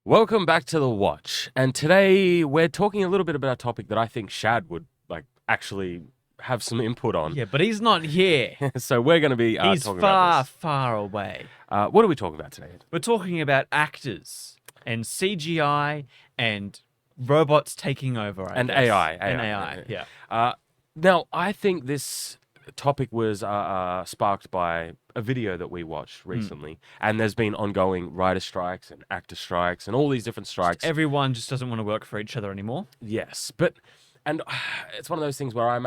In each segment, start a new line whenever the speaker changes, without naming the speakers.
Welcome back to The Watch, and today we're talking a little bit about a topic that I think Shad would actually have some input on.
Yeah, but he's not here.
So we're going to be
He's
talking
far,
about this.
far away.
What are we talking about today?
We're talking about actors and CGI and robots taking over, I
And
guess.
AI.
And AI, yeah.
Now, I think this topic was sparked by a video that we watched recently, and there's been ongoing writer strikes and actor strikes and all these different strikes.
Everyone just doesn't want to work for each other anymore.
Yes, and it's one of those things where I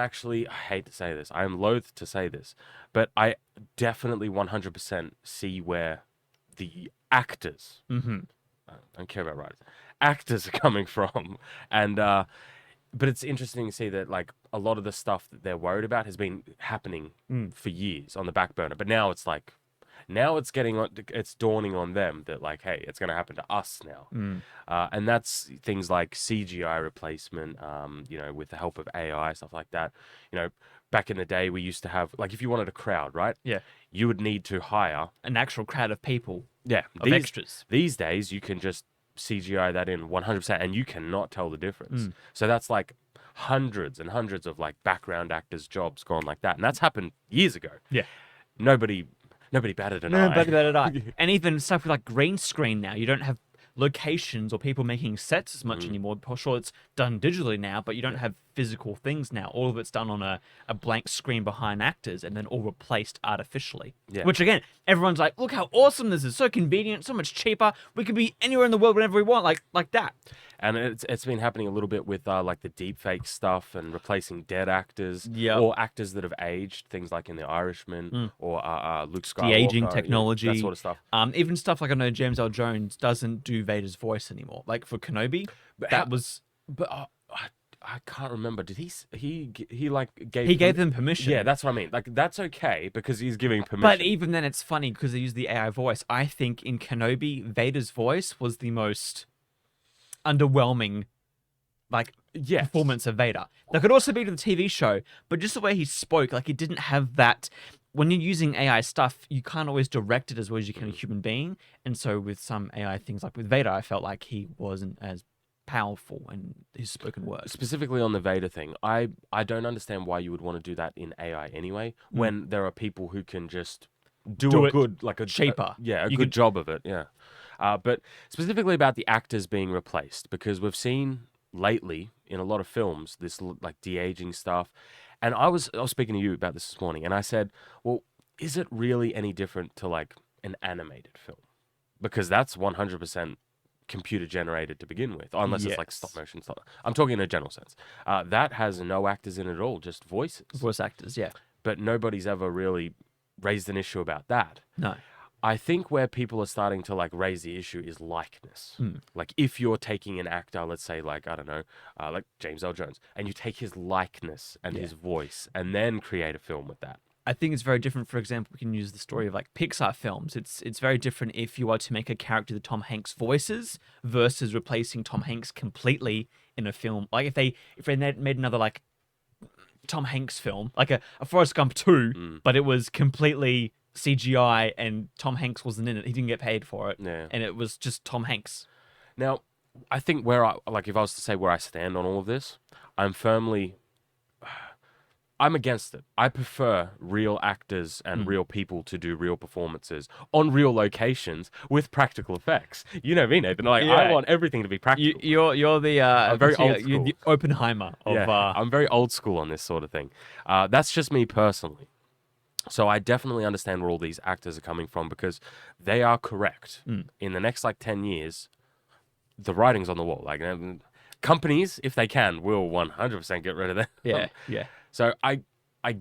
hate to say this, I am loath to say this, but I definitely 100% see where the actors, I don't care about writers, actors are coming from. And, but it's interesting to see that a lot of the stuff that they're worried about has been happening for years on the back burner. But now it's it's dawning on them that hey, it's going to happen to us now. And that's things like CGI replacement, with the help of AI, stuff like that. Back in the day, we used to have, if you wanted a crowd, right?
Yeah.
You would need to hire
an actual crowd of people.
Yeah.
Of extras.
These days, you can just CGI that in 100%, and you cannot tell the difference. So that's hundreds and hundreds of background actors' jobs gone like that, and that's happened years ago.
Yeah.
Nobody batted an eye.
Nobody batted an eye. And even stuff with green screen now, you don't have locations or people making sets as much anymore. Sure, it's done digitally now, but you don't have physical things now. All of it's done on a blank screen behind actors and then all replaced artificially. Yeah. Which, again, everyone's like, look how awesome this is. So convenient, so much cheaper. We could be anywhere in the world whenever we want, like that.
And it's been happening a little bit with the deep fake stuff and replacing dead actors or actors that have aged, things like in The Irishman or Luke Skywalker.
The aging technology.
That sort of stuff.
Even stuff I know James L. Jones doesn't do Vader's voice anymore. For Kenobi,
I can't remember. Did he
gave them permission?
Yeah, that's what I mean. That's okay because he's giving permission.
But even then, it's funny because they use the AI voice. I think in Kenobi, Vader's voice was the most underwhelming performance of Vader. That could also be to the TV show, but just the way he spoke, it didn't have that. When you're using AI stuff, you can't always direct it as well as you can a human being. And so with some AI things, with Vader, I felt like he wasn't as powerful in his spoken words.
Specifically on the Vader thing, I don't understand why you would want to do that in AI anyway, when there are people who can just do a good,
cheaper.
A good job of it, yeah. But specifically about the actors being replaced, because we've seen lately in a lot of films this de-aging stuff, and I was speaking to you about this morning, and I said, well, is it really any different to an animated film? Because that's 100% computer generated to begin with, unless it's stop motion stuff. I'm talking in a general sense. That has no actors in it at all, just voices.
Voice actors, yeah.
But nobody's ever really raised an issue about that.
No.
I think where people are starting to raise the issue is likeness. If you're taking an actor, let's say I don't know, like James L. Jones, and you take his likeness and his voice and then create a film with that.
I think it's very different. For example, we can use the story of Pixar films. It's very different if you are to make a character that Tom Hanks voices versus replacing Tom Hanks completely in a film. If they made another Tom Hanks film, a Forrest Gump 2, but it was completely CGI and Tom Hanks wasn't in it. He didn't get paid for it.
Yeah.
And it was just Tom Hanks.
Now, I think if I was to say where I stand on all of this, I'm against it. I prefer real actors and real people to do real performances on real locations with practical effects. You know me, Nathan. I want everything to be practical.
You're the
I'm very old school.
You're the Oppenheimer of.
I'm very old school on this sort of thing. That's just me personally. So I definitely understand where all these actors are coming from because they are correct. In the next 10 years, the writing's on the wall. Companies, if they can, will 100% get rid of them.
Yeah.
So I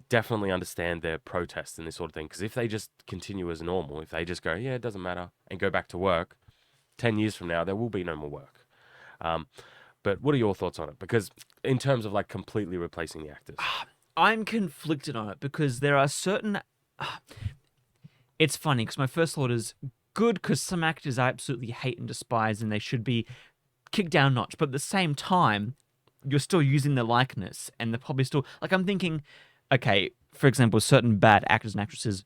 definitely understand their protest and this sort of thing because if they just continue as normal, if they just go, yeah, it doesn't matter, and go back to work, 10 years from now, there will be no more work. But what are your thoughts on it? Because in terms of completely replacing the actors.
I'm conflicted on it because there are certain... It's funny because my first thought is good because some actors I absolutely hate and despise and they should be kicked down a notch. But at the same time, you're still using their likeness and they're probably still... I'm thinking, okay, for example, certain bad actors and actresses,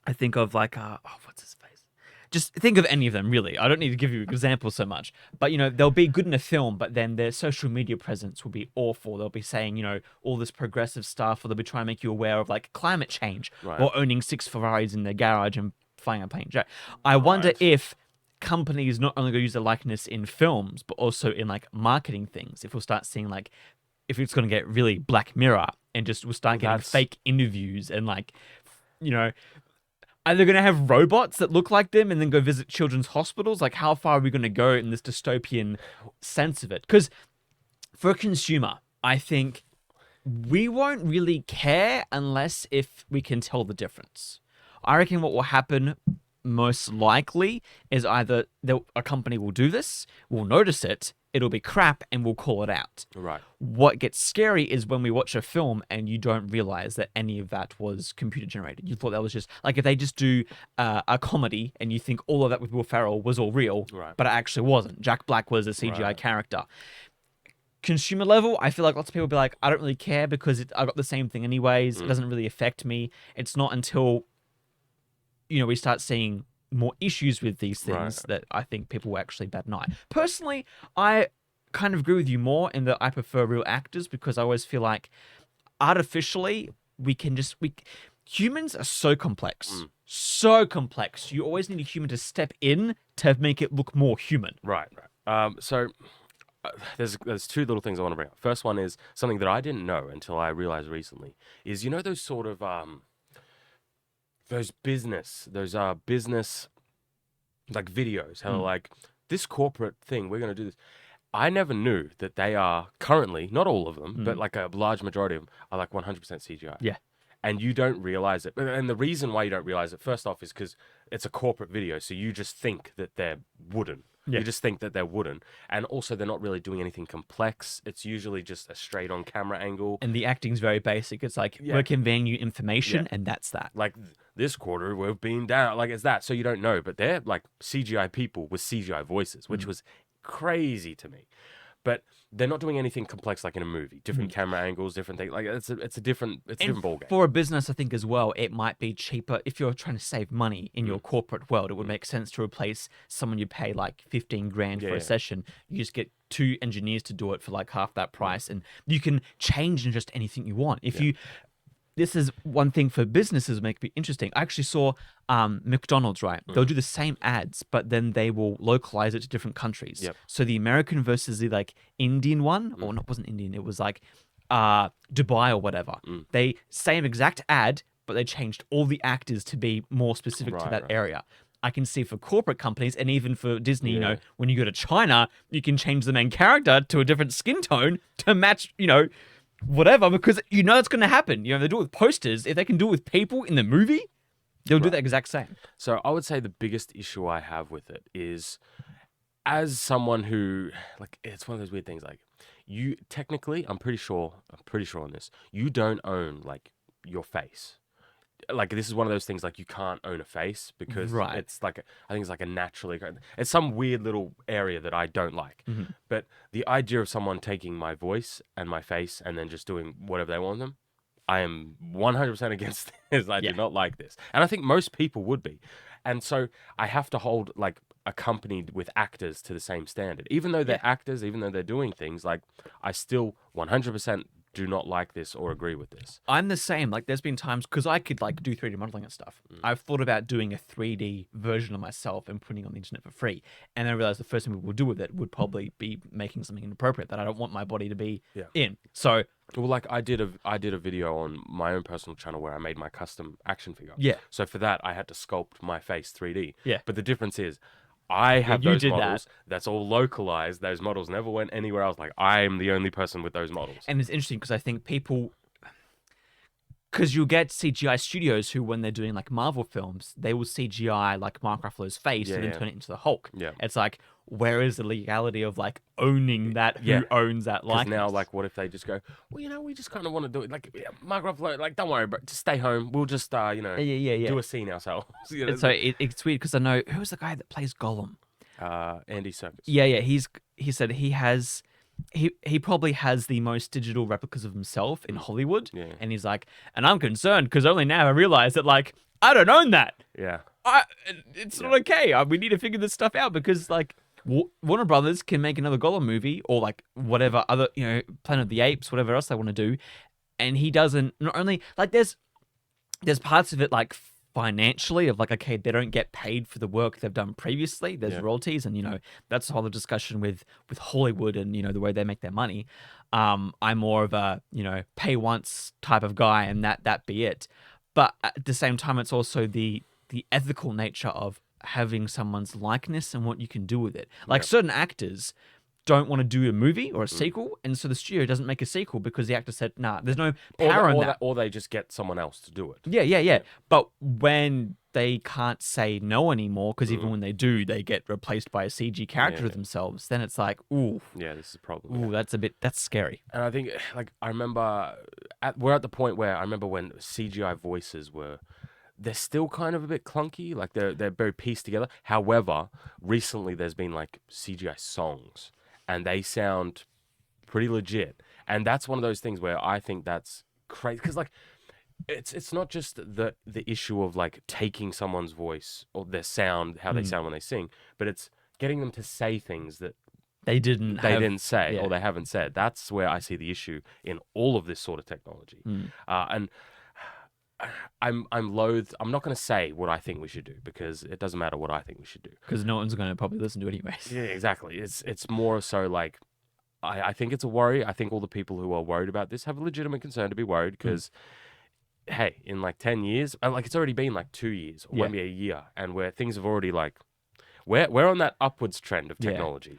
I think of what's his face? just think of any of them, really. I don't need to give you examples so much. But, they'll be good in a film, but then their social media presence will be awful. They'll be saying, all this progressive stuff, or they'll be trying to make you aware of, like, climate change, or owning 6 Ferraris in their garage and flying a plane jet. I wonder if companies not only going to use their likeness in films, but also in, like, marketing things. If we'll start seeing, like, if it's going to get really Black Mirror and just we'll start getting fake interviews and, like, are they going to have robots that look like them and then go visit children's hospitals? Like, how far are we going to go in this dystopian sense of it? Because for a consumer, I think we won't really care unless if we can tell the difference. I reckon what will happen most likely is either a company will do this, we'll notice it, it'll be crap, and we'll call it out.
Right.
What gets scary is when we watch a film and you don't realize that any of that was computer generated. You thought that was just like if they just do a comedy and you think all of that with Will Ferrell was all real, but it actually wasn't. Jack Black was a CGI character. Consumer level, I feel like lots of people will be like, I don't really care because I got the same thing anyways. It doesn't really affect me. It's not until we start seeing more issues with these things that I think people will actually bat an eye. Personally, I kind of agree with you more in that I prefer real actors because I always feel like artificially humans are so complex. So complex. You always need a human to step in to make it look more human.
Right. So there's 2 little things I want to bring up. First one is something that I didn't know until I realized recently is, those sort of those business like videos, how like this corporate thing, we're going to do this. I never knew that they are currently, not all of them, but like a large majority of them are like 100% CGI.
Yeah.
And you don't realize it. And the reason why you don't realize it, first off, is because it's a corporate video. So you just think that they're wooden. Yeah. You just think that they're wooden. And also, they're not really doing anything complex. It's usually just a straight-on camera angle.
And the acting's very basic. It's like, we're conveying you information, and that's that.
Like, this quarter, we've been down. Like, it's that. So you don't know. But they're, like, CGI people with CGI voices, which was crazy to me. But they're not doing anything complex like in a movie. Different camera angles, different things. Like, it's a different ballgame.
For a business, I think as well, it might be cheaper if you're trying to save money in your corporate world. It would make sense to replace someone you pay like 15 grand for a session. You just get 2 engineers to do it for like half that price, and you can change in just anything you want. This is one thing for businesses make it interesting. I actually saw McDonald's, right? They'll do the same ads, but then they will localize it to different countries.
Yep.
So the American versus the like Indian one, or not, wasn't Indian. It was like Dubai or whatever. They same exact ad, but they changed all the actors to be more specific to that area. I can see for corporate companies and even for Disney, when you go to China, you can change the main character to a different skin tone to match, whatever, because it's going to happen. They do it with posters. If they can do it with people in the movie, they'll do the exact same.
So I would say the biggest issue I have with it is, as someone who, like, it's one of those weird things, like, you technically, I'm pretty sure on this, you don't own, like, your face. Like, this is one of those things, like, you can't own a face because it's like, I think it's like a naturally, it's some weird little area that I don't like. But the idea of someone taking my voice and my face and then just doing whatever they want them, I am 100% against this. I do not like this. And I think most people would be. And so I have to hold, like, accompanied with actors to the same standard. Even though they're actors, even though they're doing things, like, I still 100% do not like this or agree with this.
I'm the same. Like, there's been times, because I could like do 3D modeling and stuff. I've thought about doing a 3D version of myself and putting it on the internet for free. And then I realized the first thing people would do with it would probably be making something inappropriate that I don't want my body to be in. So,
well, like, I did a video on my own personal channel where I made my custom action figure.
Yeah.
So for that, I had to sculpt my face 3D.
Yeah.
But the difference is, I have those models. That's all localized. Those models never went anywhere else. Like, I'm the only person with those models.
And it's interesting because I think people, because you'll get CGI studios who, when they're doing like Marvel films, they will CGI like Mark Ruffalo's face and then turn it into the Hulk.
Yeah.
It's like, where is the legality of like owning that? Who owns that likeness?
Now, like, what if they just go, well, we just kind of want to do it. Like, Mark Ruffalo, like, don't worry, bro, just stay home. We'll just, do a scene ourselves.
So it's weird because I know, who's the guy that plays Gollum?
Andy Serkis.
Yeah. He said he probably has the most digital replicas of himself in Hollywood.
Yeah.
And he's like, and I'm concerned because only now I realize that, like, I don't own that.
Yeah.
It's not okay. We need to figure this stuff out because like Warner Brothers can make another Gollum movie or like whatever other Planet of the Apes, whatever else they want to do, and he doesn't. Not only like there's parts of it like financially of like okay they don't get paid for the work they've done previously. There's royalties and that's the whole discussion with Hollywood and the way they make their money. I'm more of a pay once type of guy and that be it. But at the same time, it's also the ethical nature of having someone's likeness and what you can do with it. Like certain actors don't want to do a movie or a sequel, and so the studio doesn't make a sequel because the actor said, "Nah, there's no power in that."
Or they just get someone else to do it.
Yeah. But when they can't say no anymore, because even when they do, they get replaced by a CG character of themselves, then it's like, ooh.
Yeah, this is a problem.
Ooh, that's scary.
And I think, like, I remember, we're at the point where I remember when CGI voices they're still kind of a bit clunky, like they're very pieced together. However, recently there's been like CGI songs, and they sound pretty legit. And that's one of those things where I think that's crazy, because like it's not just the issue of like taking someone's voice or their sound, how they sound when they sing, but it's getting them to say things that
they didn't
say or they haven't said. That's where I see the issue in all of this sort of technology. And I'm loath. I'm not going to say what I think we should do because it doesn't matter what I think we should do.
Because no one's going to probably listen to it anyways.
Yeah, exactly. It's more so like I think it's a worry. I think all the people who are worried about this have a legitimate concern to be worried because, hey, in like 10 years, like it's already been like 2 years or maybe a year, and where things have already like we're on that upwards trend of technology.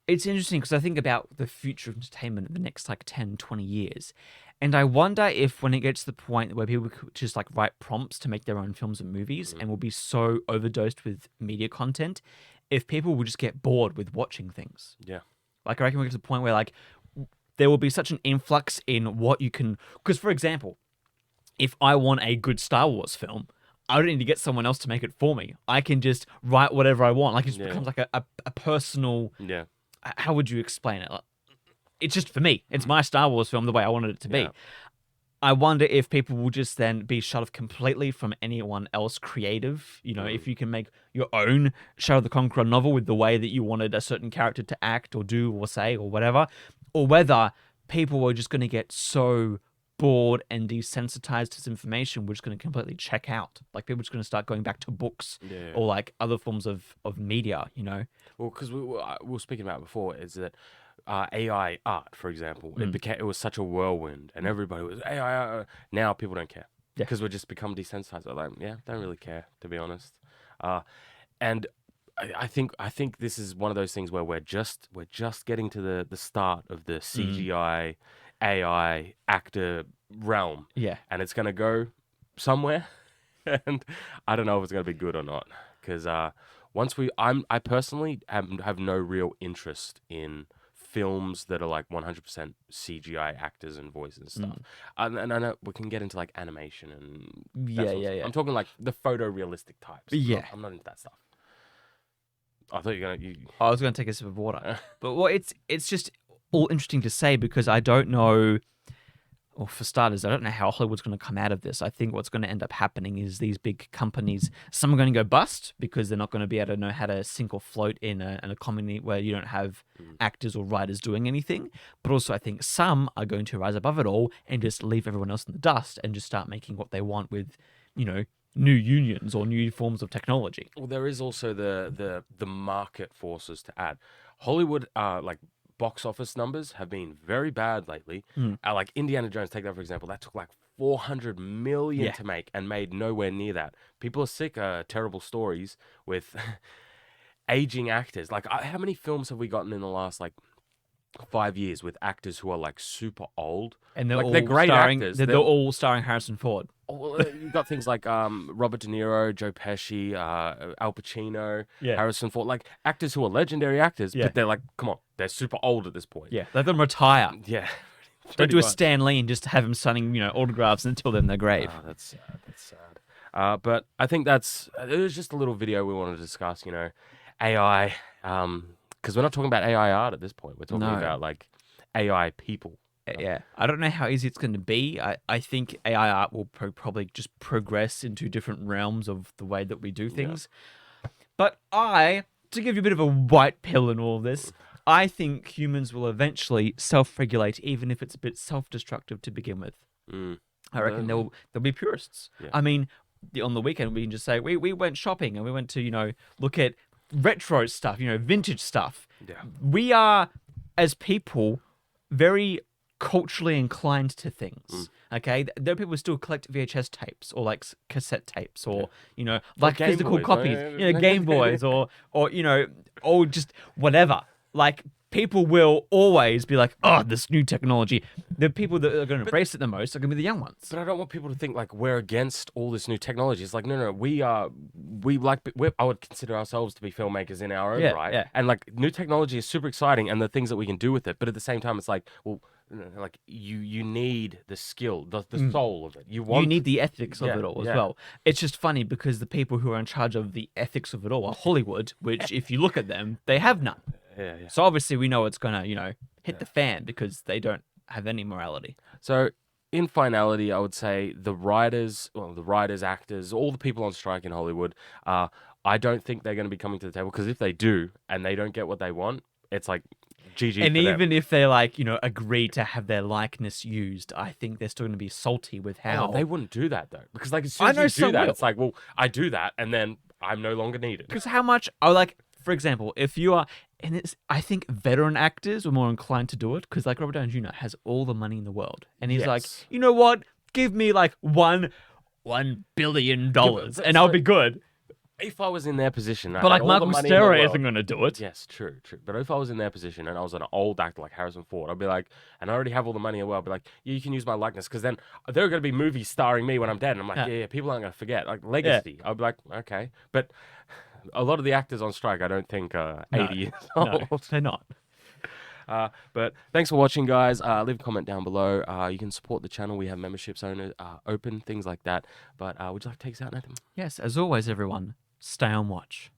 It's interesting because I think about the future of entertainment in the next like 10, 20 years. And I wonder if when it gets to the point where people could just like write prompts to make their own films and movies and will be so overdosed with media content, if people will just get bored with watching things.
Yeah.
Like I reckon we get to the point where like there will be such an influx in what you can... Because for example, if I want a good Star Wars film, I don't need to get someone else to make it for me. I can just write whatever I want. Like it just becomes like a personal...
Yeah.
How would you explain it? Like, it's just for me. It's my Star Wars film the way I wanted it to be. I wonder if people will just then be shut off completely from anyone else creative. If you can make your own Shadow the Conqueror novel with the way that you wanted a certain character to act or do or say or whatever, or whether people are just going to get so bored and desensitized to this information, we're just going to completely check out. Like people are just going to start going back to books or like other forms of media,
Well, because we were speaking about before, is that AI art, for example, it was such a whirlwind, and everybody was AI art. Now people don't care because we've just become desensitized. They're like, don't really care, to be honest. And I think this is one of those things where we're just getting to the start of the CGI AI actor realm.
Yeah,
and it's gonna go somewhere, and I don't know if it's gonna be good or not. Because I personally have no real interest in films that are like 100% CGI actors and voices and stuff. And I know we can get into like animation and
yeah.
I'm talking like the photorealistic types.
Yeah,
I'm not into that stuff. I thought
I was gonna take a sip of water, but it's just all interesting to say because I don't know. Well, for starters, I don't know how Hollywood's going to come out of this. I think what's going to end up happening is these big companies, some are going to go bust because they're not going to be able to know how to sink or float in a comedy where you don't have actors or writers doing anything. But also I think some are going to rise above it all and just leave everyone else in the dust and just start making what they want with, new unions or new forms of technology.
Well, there is also the market forces to add. Hollywood, like, box office numbers have been very bad lately. Like Indiana Jones, take that for example. That took like 400 million to make and made nowhere near that. People are sick of terrible stories with aging actors. Like, how many films have we gotten in the last like 5 years with actors who are like super old
and they're
like,
all
they're great
starring,
actors?
They're all starring Harrison Ford.
Well, you've got things like Robert De Niro, Joe Pesci, Al Pacino, Harrison Ford, like actors who are legendary actors, but they're like, come on, they're super old at this point.
Yeah, let them retire.
Yeah.
Don't do a Stan Lee and just have him signing, autographs until they're in their grave.
Oh, that's sad. That's sad. But I think it was just a little video we wanted to discuss, AI, because we're not talking about AI art at this point. We're talking about like AI people.
Yeah, I don't know how easy it's going to be. I think AI art will probably just progress into different realms of the way that we do things. But to give you a bit of a white pill in all of this, I think humans will eventually self-regulate, even if it's a bit self-destructive to begin with. I reckon there'll be purists.
Yeah.
I mean, on the weekend we can just say we went shopping and we went to look at retro stuff, vintage stuff.
Yeah.
We are, as people, very culturally inclined to things. Okay, there are people who still collect VHS tapes or like cassette tapes or like
Game
physical
Boys,
copies,
right?
Game Boys or or just whatever. Like people will always be like, oh, this new technology. The people that are going to embrace it the most are going to be the young ones.
But I don't want people to think like we're against all this new technology. It's like no, I would consider ourselves to be filmmakers in our own right.
Yeah.
And like new technology is super exciting and the things that we can do with it. But at the same time, it's like, well, like you need the skill, the soul of it. You
need the ethics of it all as well. It's just funny because the people who are in charge of the ethics of it all are Hollywood, which if you look at them, they have none.
Yeah.
So obviously we know it's gonna, hit the fan because they don't have any morality.
So in finality, I would say the writers, actors, all the people on strike in Hollywood, I don't think they're going to be coming to the table because if they do and they don't get what they want, it's like GG.
And
for
even
them.
if they agree to have their likeness used, I think they're still going to be salty with how
they wouldn't do that though because like as soon as you do that, it's like, well, I do that and then I'm no longer needed.
Because how much? For example, if you are, I think veteran actors were more inclined to do it because, like, Robert Downey Jr. has all the money in the world, and he's like, you know what? Give me like $1 billion, and I'll be good.
If I was in their position,
but like Michael Cera isn't going to do it.
Yes, true. But if I was in their position and I was an old actor like Harrison Ford, I'd be like, and I already have all the money in the world, I'd be like, yeah, you can use my likeness because then there are going to be movies starring me when I'm dead. And I'm like, yeah, people aren't going to forget. Like legacy. I'd be like, okay, but. A lot of the actors on strike, I don't think, 80 years old.
No, they're not.
But thanks for watching, guys. Leave a comment down below. You can support the channel. We have memberships open, things like that. But would you like to take us out, Nathan?
Yes, as always, everyone, stay on watch.